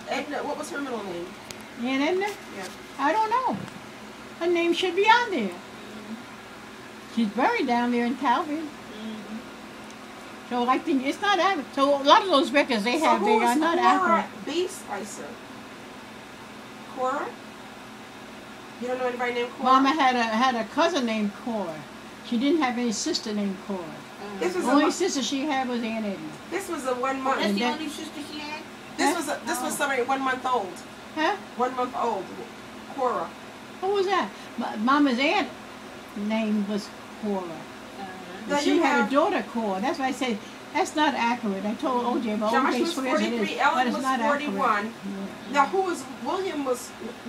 Edna, what was her middle name? Aunt Edna? Yeah. I don't know. Her name should be on there. She's buried down there in Calvin. So I think it's not accurate. So a lot of those records they have, they are not accurate. B. Spicer? Cora? You don't know anybody named Cora? Mama had a cousin named Cora. She didn't have any sister named Cora. This was The only sister she had was Aunt Edna. This was a 1 month. That's the only sister she had? This was somebody 1 month old. Huh? 1 month old. Cora. Who was that? Mama's aunt name was Cora. She had a daughter, Cora. That's why I said that's not accurate. I told OJ, but Josh OJ was swears it is, 43, but Ellen it's was not 41. accurate. Now, who was William?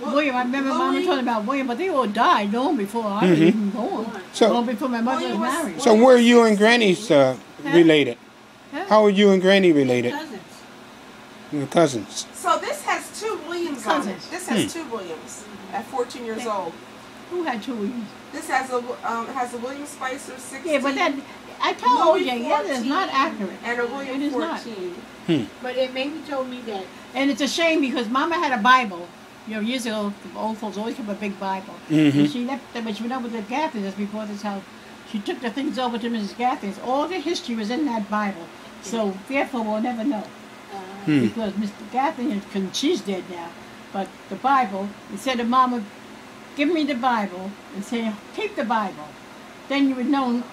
William, I remember Mama talking about William, but they all died long before I was even born. Long before my mother was married. So were you and Granny's related? Huh? How were you and Granny related? Cousins. You're cousins. So this has 2 Williams on it. Cousins. This has 2 Williams at 14 years old. Who had 2 Williams? This has a William Spicer 16. Yeah, but that I told Louis OJ, yeah, it's not 14, accurate. And a William It is 14. But it maybe told me that. And it's a shame because Mama had a Bible. You know, years ago, the old folks always kept a big Bible. And she left them, when she went over to the Gathers before this house, she took the things over to Mrs. Gathers. All the history was in that Bible. So, therefore, we'll never know. Because Mr. Gathers, because she's dead now, but the Bible, instead of Mama, give me the Bible, and say, keep the Bible, then you would know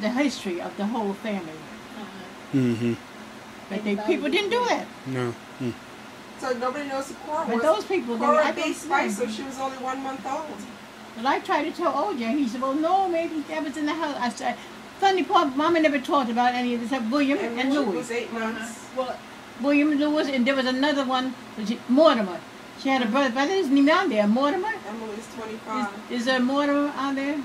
the history of the whole family. But people didn't do that. No. So nobody knows who Cora was. But those people, Cora B. Spicer, she was only 1 month old. But I tried to tell OJ, he said, well, no, maybe that was in the house. I said, funny part, Mama never talked about any of this, except William and Richard Louis. was 8 months. Well, William and Louis, and there was another one, Mortimer. She had a brother, but it isn't even on there. Mortimer? Emily's 25. Is there Mortimer on there?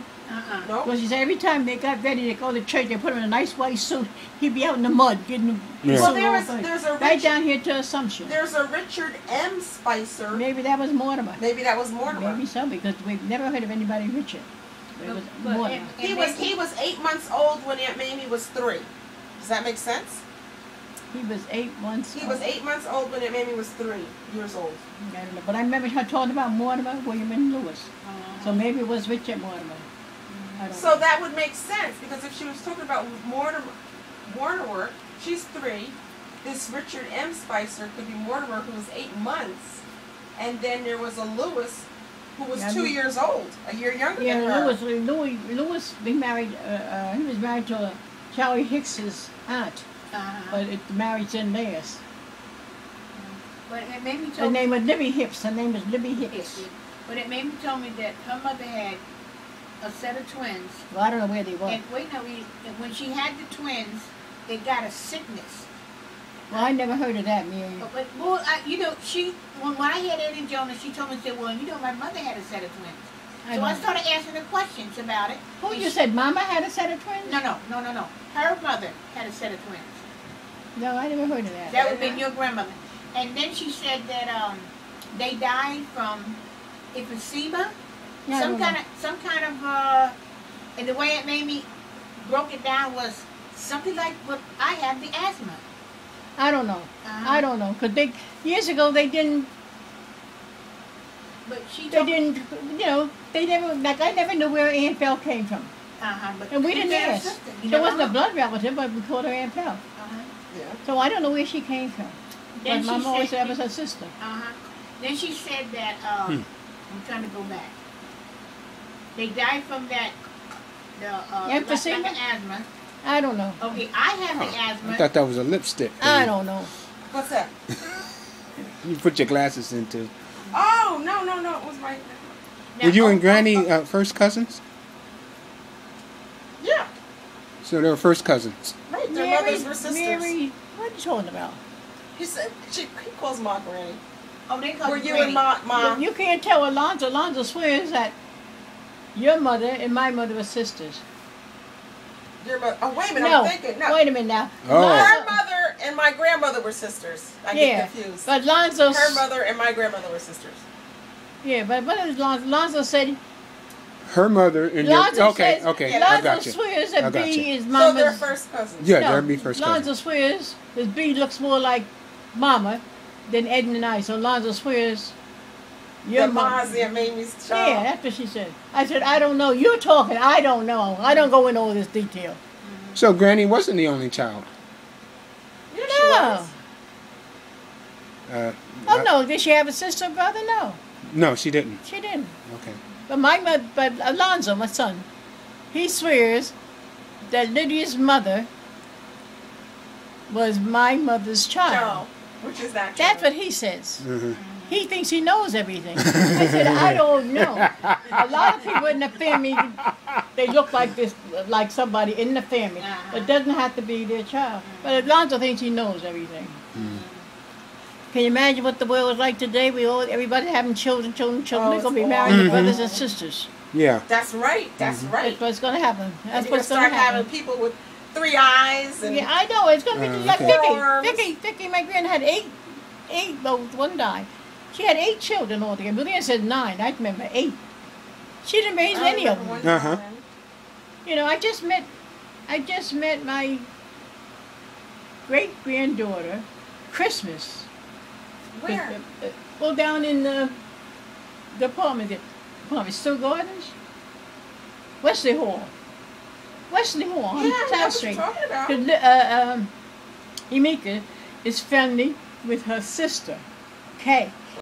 Nope. Because she said every time they got ready to go to church, they put him in a nice white suit. He'd be out in the mud getting the Well, suit there's a right down here to Assumption. There's a Richard M. Spicer. Maybe that was Mortimer. Maybe that was Mortimer. Maybe so, because we've never heard of anybody Richard. It was Mortimer. He was 8 months old when Aunt Mamie was 3. Does that make sense? He was 8 months He was 8 months old when Aunt Mamie was 3 years old. I don't know. But I remember her talking about Mortimer, William, and Louis. So maybe it was Richard Mortimer. I don't So that would make sense, because if she was talking about Mortimer, she's 3. This Richard M. Spicer could be Mortimer, who was 8 months. And then there was a Louis, who was 2 years old, a year younger than her. Louis been married, he was married to Charlie Hicks's aunt. But the marriage didn't last. but it made me Her tell name was Libby Hips. Her name was Libby Hips. But it made me tell me that her mother had a set of twins. Well, I don't know where they were. And wait, no, when she had the twins, they got a sickness. Well, I never heard of that, Mary. But well, when I had Eddie Jonas, she told me, said, well, my mother had a set of twins. So I started asking her questions about it. Who you said Mama had a set of twins? No. Her mother had a set of twins. No, I never heard of that. That would have been your grandmother. And then she said that they died from emphysema, some kind of, and the way it made me broke it down was something like what I have, the asthma. I don't know. I don't know, because years ago they didn't. But they didn't, they never, like I never knew where Aunt Belle came from. But and we didn't ask. There wasn't a blood relative, but we called her Aunt Belle. Yeah. So I don't know where she came from. Then but Mama always said it was her sister. Then she said that, I'm trying to go back. They died from that, emphysema? like asthma. I don't know. Okay, I have the asthma. I thought that was a lipstick. I don't know. What's that? You put your glasses into. Oh, no, it was my... Were you and Granny first cousins? Yeah. So they were first cousins. Right, their mothers were sisters. Mary, what are you talking about? He said, he calls Ma Granny. Oh, they call Were you you and Ma? You can't tell Alonzo. Alonzo swears that your mother and my mother were sisters. Your mother. Oh, wait a minute, No, I'm thinking. No. wait a minute now. Oh. Her mother and my grandmother were sisters. I get confused. But Lonzo... Her mother and my grandmother were sisters. Yeah, but what is Lonzo? Lonzo said... Her mother and Lonzo your... Okay, says, okay, Lonzo I got you. swears that B is So Mama's... they're first cousins. Yeah, No, they'd be first Lonzo cousins. swears that B looks more like Mama than Ed and I. So Alonzo swears, your Your mom's mom. and Mamie's Yeah, child. that's what she said. I said, I don't know. You're talking. I don't know. I don't go into all this detail. So Granny wasn't the only child. Yeah, No. she was. Oh no, did she have a sister or brother? No, No, she didn't. she didn't. Okay. But Alonzo, my son, he swears that Lydia's mother was my mother's child. Child. Which is that true? That's what he says. Hmm. He thinks he knows everything. I said, I don't know. A lot of people in the family, they look like this, like somebody in the family. It doesn't have to be their child. But Alonzo thinks he knows everything. Can you imagine what the world is like today? Everybody having children. Oh, They're going to be it's married to awful. brothers and sisters. Yeah. That's right. That's right. That's what's going to happen. And That's you're what's gonna going to start happen. having people with 3 eyes and Yeah, I know. It's going to be like okay. Vicky, my grand had eight, well, one died. She had 8 children altogether. Lillian said 9. I remember 8. She didn't raise I any of remember them. one Uh-huh. time. You know, I just met my great granddaughter Christmas. Where? Well, down in the apartment. Still Gardens? Wesley Hall. Wesley Hall on Yeah, I know South what you're Street. talking about. 'Cause, Emeka is friendly with her sister, Kay.